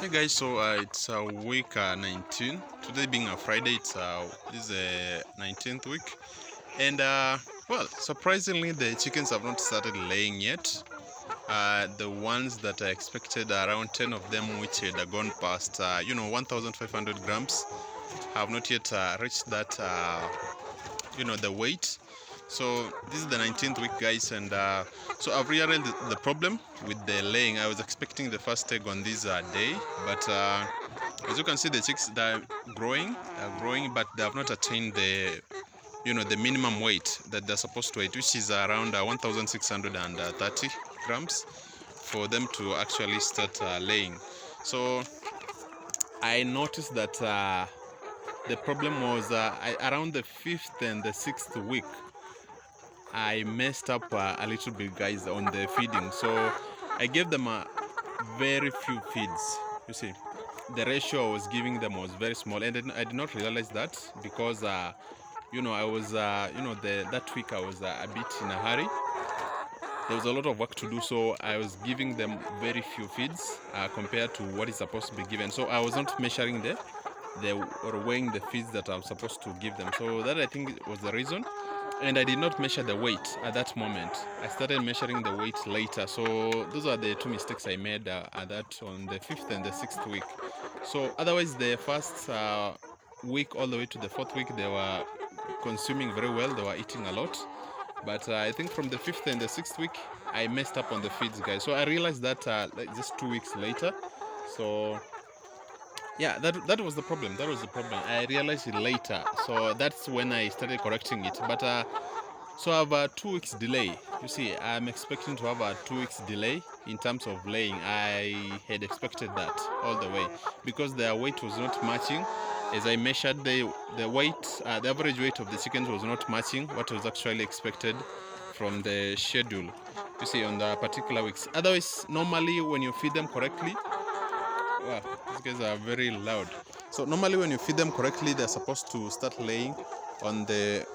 Hey guys, so it's week 19. Today being a Friday, this is 19th week, and well, surprisingly, the chickens have not started laying yet. The ones that I expected, around 10 of them, which had gone past 1,500 grams, have not yet reached that the weight. So this is the 19th week, guys, and so I've realized the problem with the laying. I was expecting the first egg on this day, but as you can see, the chicks they're growing, but they have not attained the minimum weight that they're supposed to eat, which is around 1,630 grams for them to actually start laying. So I noticed that the problem was around the fifth and the sixth week. I messed up a little bit, guys, on the feeding. So I gave them a very few feeds. You see, the ratio I was giving them was very small, and I did not realize that because I was that week I was a bit in a hurry. There was a lot of work to do, so I was giving them very few feeds compared to what is supposed to be given. So I was not measuring or weighing the feeds that I'm supposed to give them. So that, I think, was the reason. And I did not measure the weight at that moment. I started measuring the weight later. So those are the two mistakes I made at that on the fifth and the sixth week. So otherwise, the first week all the way to the fourth week, they were consuming very well. They were eating a lot. But I think from the fifth and the sixth week, I messed up on the feeds, guys. So I realized that like just 2 weeks later. So yeah, that was the problem. That was the problem. I realized it later. So that's when I started correcting it. But so I have a 2 weeks delay. You see, I'm expecting to have a 2 weeks delay in terms of laying. I had expected that all the way because their weight was not matching. As I measured the weight, the average weight of the chickens was not matching what was actually expected from the schedule. You see, on the particular weeks. Otherwise, normally when you feed them correctly, wow, these guys are very loud. So normally when you feed them correctly, they're supposed to start laying on the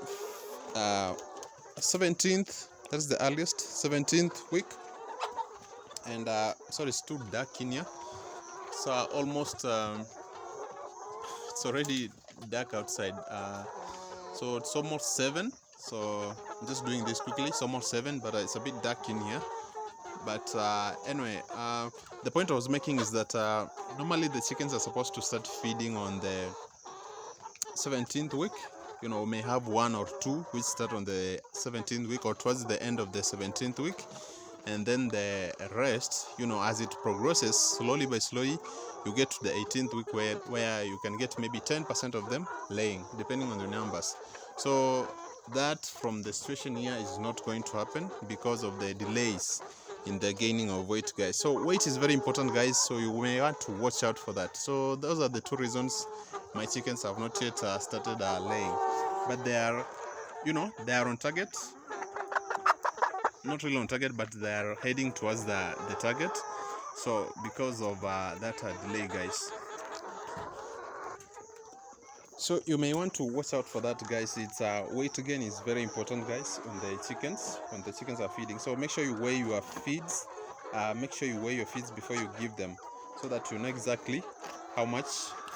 17th. That's the earliest, 17th week. And sorry, it's too dark in here. So almost it's already dark outside. So it's almost 7. So I'm just doing this quickly. It's almost 7, but it's a bit dark in here. But anyway, the point I was making is that normally the chickens are supposed to start feeding on the 17th week. We may have one or two which start on the 17th week or towards the end of the 17th week, and then the rest, as it progresses slowly by slowly, you get to the 18th week where you can get maybe 10% of them laying, depending on the numbers. So that from the situation here is not going to happen because of the delays in the gaining of weight, guys. So weight is very important, guys, so you may want to watch out for that. So those are the two reasons my chickens have not yet started laying, but they are on target. Not really on target, but they are heading towards the target. So because of that delay, guys, so you may want to watch out for that, guys. It's weight again is very important, guys, on the chickens when the chickens are feeding. So make sure you weigh your feeds. Make sure you weigh your feeds before you give them, so that you know exactly how much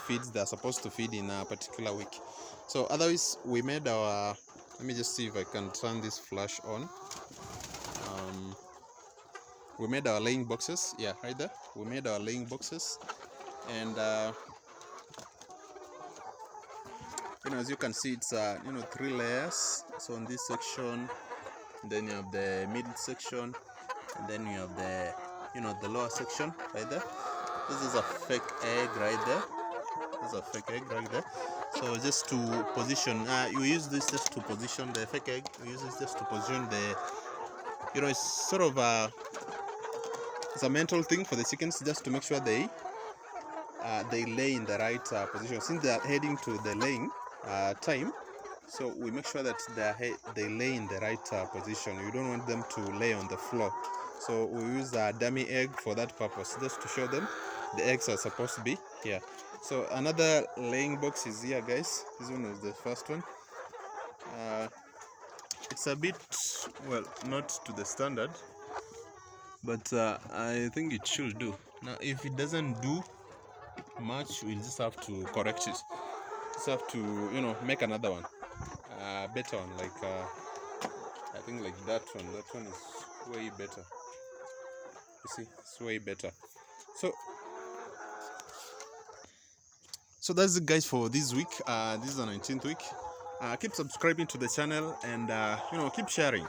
feeds they're supposed to feed in a particular week. So otherwise, we made our, let me just see if I can turn this flash on. We made our laying boxes. Yeah, right there. We made our laying boxes, and as you can see, it's 3 layers. So in this section, then you have the middle section, and then you have the lower section right there. This is a fake egg right there. This is a fake egg right there. So just to position, you use this just to position the fake egg. You use this just to position the, it's sort of it's a mental thing for the chickens, just to make sure they lay in the right position. Since they are heading to the laying time, so we make sure that they lay in the right position. You don't want them to lay on the floor. So we use a dummy egg for that purpose, just to show them the eggs are supposed to be here. So another laying box is here, guys. This one is the first one. It's a bit, well, not to the standard, but I think it should do. Now if it doesn't do, much, we'll just have to correct it. Just have to, you know, make another one, better one, like I think like that one. That one is way better. You see, it's way better. So that's it, guys, for this week. This is the 19th week. Keep subscribing to the channel, and you know, keep sharing.